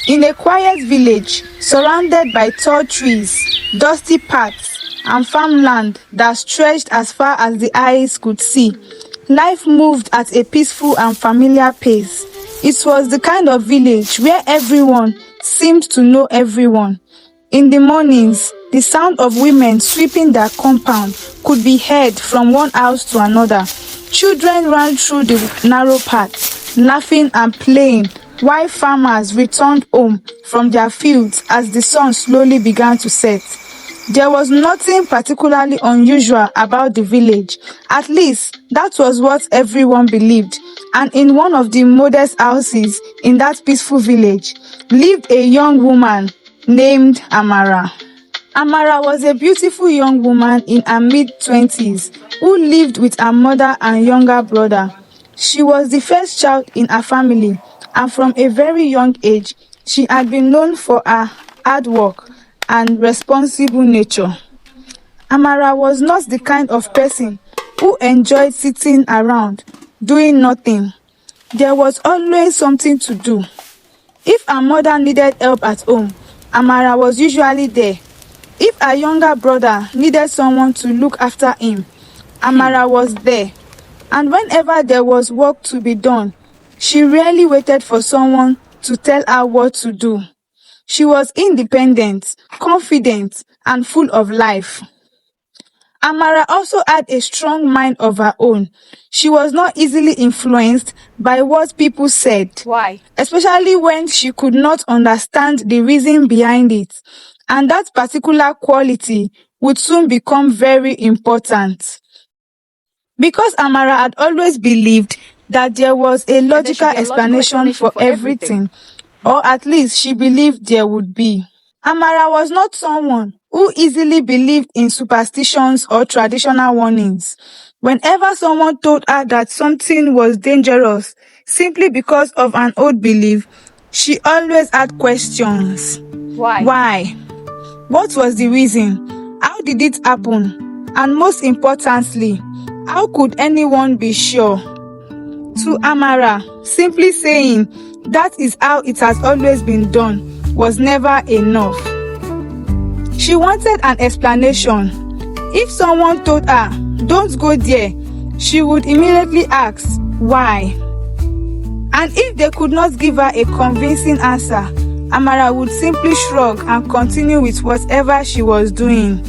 In a quiet village, surrounded by tall trees, dusty paths, and farmland that stretched as far as the eyes could see, life moved at a peaceful and familiar pace. It was the kind of village where everyone seemed to know everyone. In the mornings, the sound of women sweeping their compound could be heard from one house to another. Children ran through the narrow paths, laughing and playing, while farmers returned home from their fields as the sun slowly began to set. There was nothing particularly unusual about the village. At least, that was what everyone believed. And in one of the modest houses in that peaceful village lived a young woman named Amara. Amara was a beautiful young woman in her mid-20s who lived with her mother and younger brother. She was the first child in her family, and from a very young age, she had been known for her hard work and responsible nature. Amara was not the kind of person who enjoyed sitting around doing nothing. There was always something to do. If her mother needed help at home, Amara was usually there. If her younger brother needed someone to look after him, Amara was there. And whenever there was work to be done, she rarely waited for someone to tell her what to do. She was independent, confident, and full of life. Amara also had a strong mind of her own. She was not easily influenced by what people said. Why? Especially when she could not understand the reason behind it. And that particular quality would soon become very important. Because Amara had always believed that there was a logical explanation for everything, or at least she believed there would be. Amara was not someone who easily believed in superstitions or traditional warnings. Whenever someone told her that something was dangerous simply because of an old belief, she always had questions. Why? What was the reason? How did it happen? And most importantly, how could anyone be sure? To Amara, simply saying that is how it has always been done was never enough. She wanted an explanation. If someone told her, "Don't go there," she would immediately ask, "Why?" And if they could not give her a convincing answer, Amara would simply shrug and continue with whatever she was doing.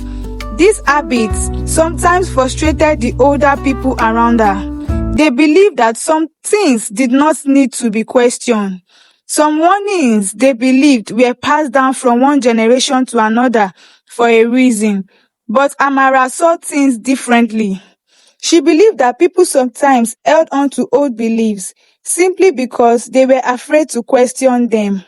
These habits sometimes frustrated the older people around her. They believed that some things did not need to be questioned. Some warnings they believed were passed down from one generation to another for a reason. But Amara saw things differently. She believed that people sometimes held on to old beliefs simply because they were afraid to question them.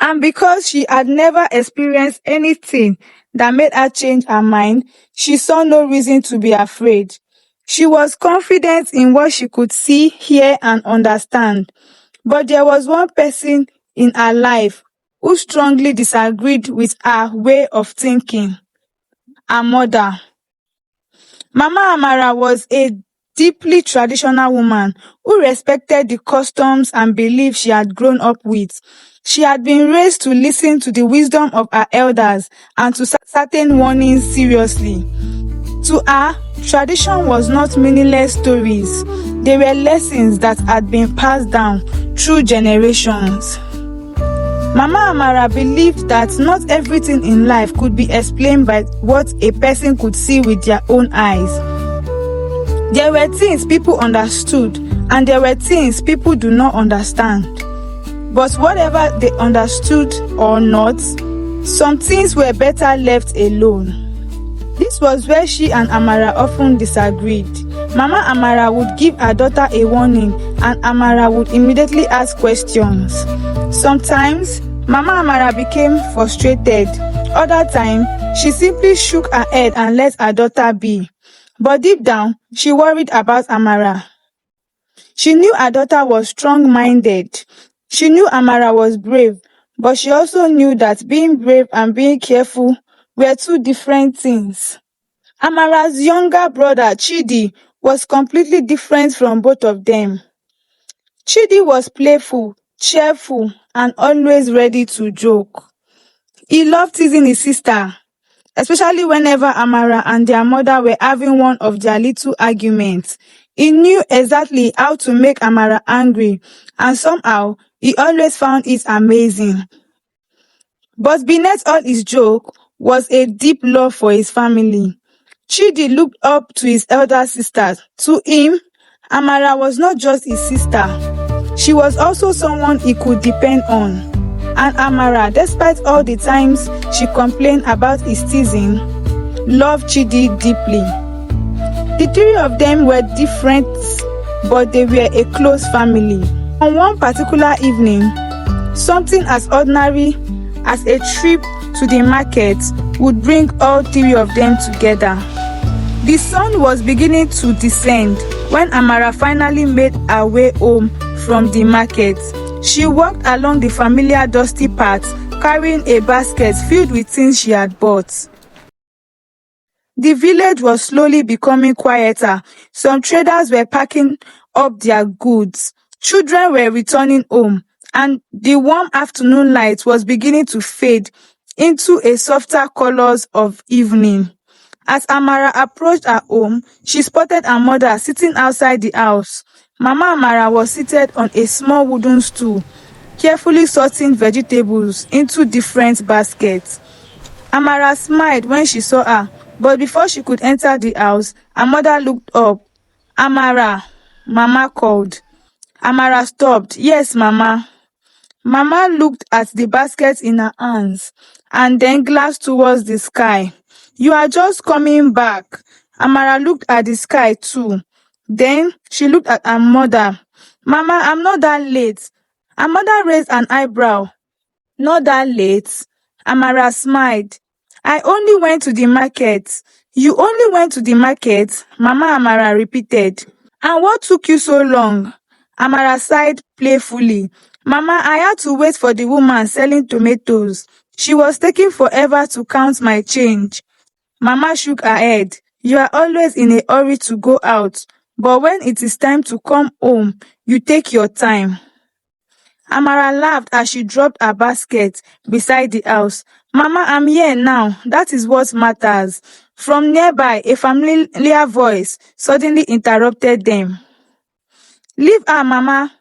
And because she had never experienced anything that made her change her mind, she saw no reason to be afraid. She was confident in what she could see, hear, and understand. But there was one person in her life who strongly disagreed with her way of thinking: her mother. Mama Amara was a deeply traditional woman who respected the customs and beliefs she had grown up with. She had been raised to listen to the wisdom of her elders and to certain warnings seriously. To her, tradition was not meaningless stories. They were lessons that had been passed down through generations. Mama Amara believed that not everything in life could be explained by what a person could see with their own eyes. There were things people understood, and there were things people do not understand. But whatever they understood or not, some things were better left alone. This was where she and Amara often disagreed. Mama Amara would give her daughter a warning, and Amara would immediately ask questions. Sometimes, Mama Amara became frustrated. Other times, she simply shook her head and let her daughter be. But deep down, she worried about Amara. She knew her daughter was strong-minded. She knew Amara was brave, but she also knew that being brave and being careful were two different things. Amara's younger brother, Chidi, was completely different from both of them. Chidi was playful, cheerful, and always ready to joke. He loved teasing his sister, especially whenever Amara and their mother were having one of their little arguments. He knew exactly how to make Amara angry, and somehow he always found it amazing. But beneath all his joke was a deep love for his family. Chidi looked up to his elder sisters. To him, Amara was not just his sister, she was also someone he could depend on. And Amara, despite all the times she complained about his teasing, loved Chidi deeply. The three of them were different, but they were a close family. On one particular evening, something as ordinary as a trip to the market would bring all three of them together. The sun was beginning to descend when Amara finally made her way home from the market. She walked along the familiar dusty path, carrying a basket filled with things she had bought. The village was slowly becoming quieter. Some traders were packing up their goods. Children were returning home, and the warm afternoon light was beginning to fade into a softer colors of evening. As Amara approached her home, she spotted her mother sitting outside the house. Mama Amara was seated on a small wooden stool, carefully sorting vegetables into different baskets. Amara smiled when she saw her, but before she could enter the house, her mother looked up. "Amara," Mama called. Amara stopped. "Yes, Mama." Mama looked at the basket in her hands and then glanced towards the sky. "You are just coming back." Amara looked at the sky too. Then she looked at her mother. "Mama, I'm not that late." Her mother raised an eyebrow. "Not that late?" Amara smiled. "I only went to the market." "You only went to the market?" Mama Amara repeated. "And what took you so long?" Amara sighed playfully. "Mama, I had to wait for the woman selling tomatoes. She was taking forever to count my change." Mama shook her head. "You are always in a hurry to go out, but when it is time to come home, you take your time." Amara laughed as she dropped her basket beside the house. "Mama, I'm here now. That is what matters." From nearby, a familiar voice suddenly interrupted them. "Leave her, Mama."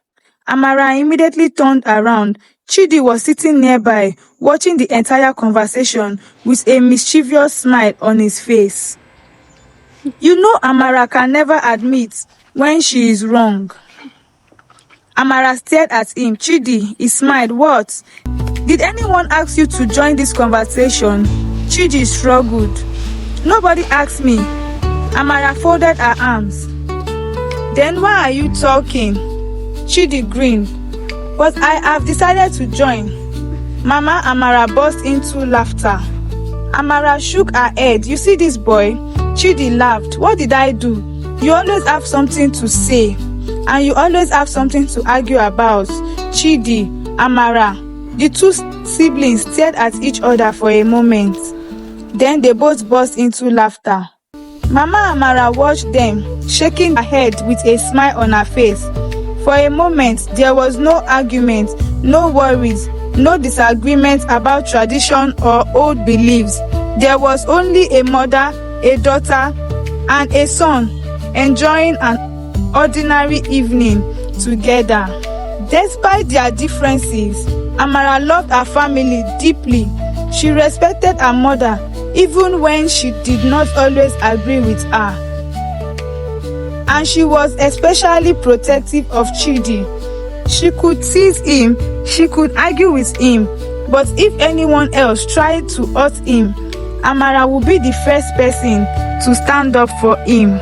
Amara immediately turned around. Chidi was sitting nearby, watching the entire conversation with a mischievous smile on his face. You know Amara can never admit when she is wrong. Amara stared at him. Chidi, he smiled. "What? Did anyone ask you to join this conversation?" Chidi struggled. "Nobody asked me." Amara folded her arms. "Then why are you talking?" Chidi grinned. "But I have decided to join." Mama Amara burst into laughter. Amara shook her head. "You see this boy?" Chidi laughed. "What did I do? You always have something to say, and you always have something to argue about." Chidi, Amara, the two siblings stared at each other for a moment. Then they both burst into laughter. Mama Amara watched them, shaking her head with a smile on her face. For a moment, there was no argument, no worries, no disagreement about tradition or old beliefs. There was only a mother, a daughter, and a son enjoying an ordinary evening together. Despite their differences, Amara loved her family deeply. She respected her mother even when she did not always agree with her. And she was especially protective of Chidi. She could tease him, she could argue with him, but if anyone else tried to hurt him, Amara would be the first person to stand up for him.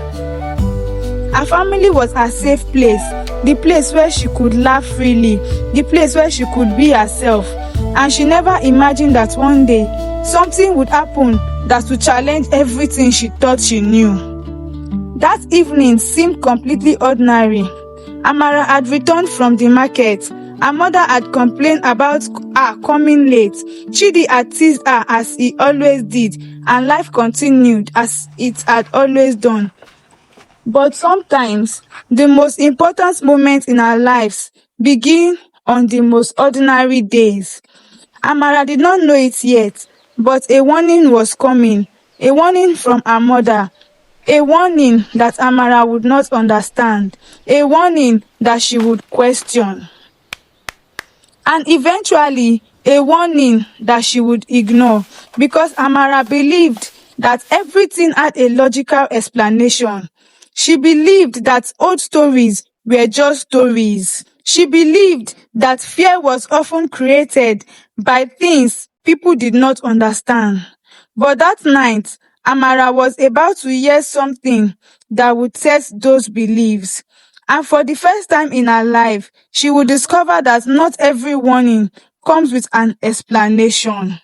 Her family was her safe place, the place where she could laugh freely, the place where she could be herself. And she never imagined that one day something would happen that would challenge everything she thought she knew. That evening seemed completely ordinary. Amara had returned from the market. Her mother had complained about her coming late. Chidi had teased her as he always did, and life continued as it had always done. But sometimes, the most important moments in our lives begin on the most ordinary days. Amara did not know it yet, but a warning was coming, a warning from her mother, a warning that Amara would not understand, a warning that she would question, and eventually a warning that she would ignore, because Amara believed that everything had a logical explanation. She believed that old stories were just stories. She believed that fear was often created by things people did not understand. But that night, Amara was about to hear something that would test those beliefs. And for the first time in her life, she would discover that not every warning comes with an explanation.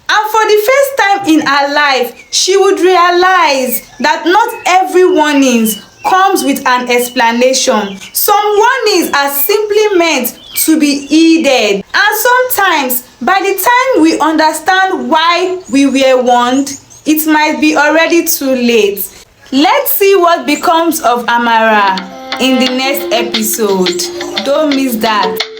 And for the first time in her life, she would realize that not every warnings comes with an explanation. Some warnings are simply meant to be heeded. And sometimes, by the time we understand why we were warned, it might be already too late. Let's see what becomes of Amara in the next episode. Don't miss that.